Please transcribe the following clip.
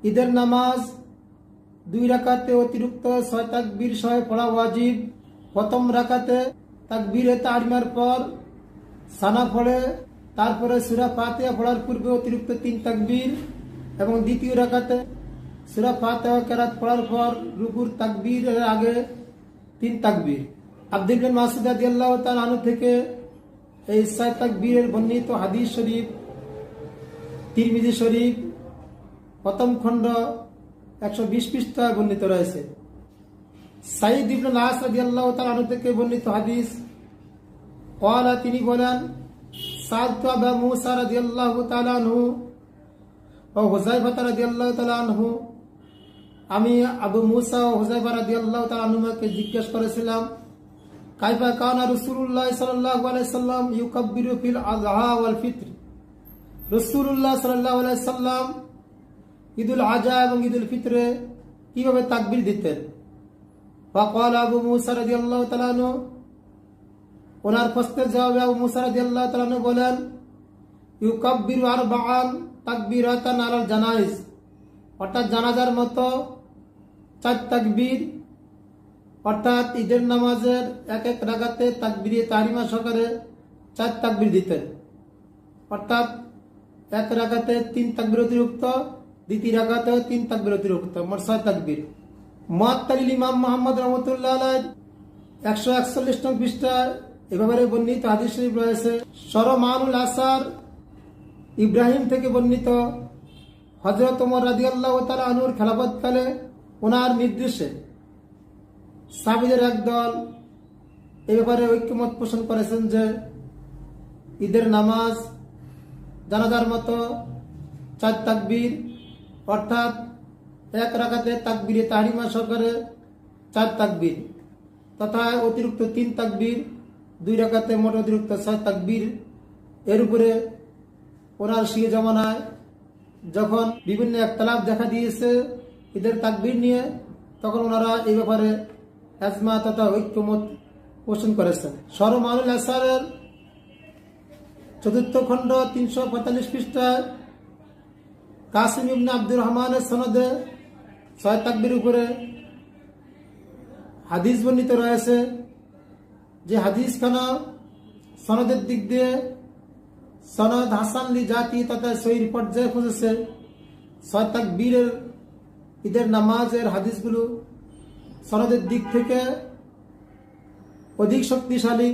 ঈদের নামাজ 2 রাকাতে অতিরিক্ত 6 তাকবীর সহ পড়া ওয়াজিব। প্রথম রাকাতে তাকবীরে তাহরিমার পর সানা পড়ে, তারপরে সূরা ফাতিহা পড়ার পূর্বে অতিরিক্ত 3 তাকবীর, এবং দ্বিতীয় রাকাতে সূরা ফাতিহা কেরাত পড়ার পর রুকুর তাকবীরের আগে 3 তাকবীর। আব্দুল বিন মাসউদ রাদিয়াল্লাহু তাআলা আনহু থেকে এই 6 তাকবীরের বর্ণিত হাদিস শরীফ তিরমিজি শরীফ প্রথম খণ্ড 120 পৃষ্ঠায় বর্ণিত রয়েছে। সাঈদ ইবনে আস রাদিয়াল্লাহু তাআলা আনহু থেকে বর্ণিত হাদিস, ক্বালা তিনি বলেন, সাআলতু আবু মুসা রাদিয়াল্লাহু তাআলা আনহু ও হুযায়ফা রাদিয়াল্লাহু তাআলা আনহু, আমি আবু মুসা ও হুযায়ফা রাদিয়াল্লাহু তাআলা আনহুকে জিজ্ঞেস করেছিলাম, কাইফা কানা রাসূলুল্লাহ সাল্লাল্লাহু আলাইহি সাল্লাম ইউকাব্বিরু ফিল আযহা ওয়াল ফিত্র। রাসূলুল্লাহ সাল্লাল্লাহু আলাইহি সাল্লাম ঈদুল আযহা এবং ঈদুল ফিতরে কিভাবে তাকবীর দিতেন। ফাকাল আবু মুসা রাদিয়াল্লাহু তাআলা আনহু, ওনার প্রশ্নের জবাবে আবু মুসা রাদিয়াল্লাহু তাআলা আনহু বলেন, ইউকাব্বিরু আরবাআন তাকবীরাতান আলাল জানাইজ, অর্থাৎ জানাজার মতো 4 তাকবীর, অর্থাৎ ঈদের নামাজের এক এক রাকাতে তাকবীরে তাহরিমা সহকারে 4 তাকবীর দিতেন, অর্থাৎ এক রাকাতে 3 তাকবীর অতিরিক্ত, দ্বিতীয় রাকাতেও 3 তাকবীর অতিরিক্ত, মোট 6 তাকবীর। মুআত্তালিল ইমাম মুহাম্মদ রাহমাতুল্লাহ আলাইহি 141 নং পৃষ্ঠায় এভাবে বর্ণিত হাদিস শরীফ রয়েছে। শরমানুল আসার ইব্রাহিম থেকে বর্ণিত, হযরত ওমর রাদিয়াল্লাহু তাআলা আনহুর খেলাফতকালে ওনার নির্দেশে সাহাবীদের একদল এ ব্যাপারে ঐক্যমত পোষণ করেছেন যে ঈদের নামাজ জানাজার মতো 4 তাকবীর, অর্থাৎ এক রাকাতে তাকবীরে তাহরিমা সহকারে 4 তাকবীর, তথা অতিরিক্ত 3 তাকবীর, 2 রাকাতে মোট অতিরিক্ত 6 তাকবীর। এর উপরে ওনার শিয়া জামানায় যখন বিভিন্ন একতলাফ দেখা দিয়েছে ঈদের তাকবীর নিয়ে, তখন ওনারা এই ব্যাপারে আজমা তথা ঐক্যমত পোষণ করেছেন। শরমানুল আসারের 4th খণ্ড 345 পৃষ্ঠায় কাসিম ইবনে আব্দুর রহমানের সনদে 6 তাকবীর উপরে হাদিস বর্ণিত রয়েছে, যে হাদিসখানা সনদের দিক দিয়ে সনদ হাসান লি জাতি তথা সহিহ পর্যায়ে পৌঁছেছে। 6 তাকবীরের ঈদের নামাজের হাদিসগুলো সনদের দিক থেকে অধিক শক্তিশালী।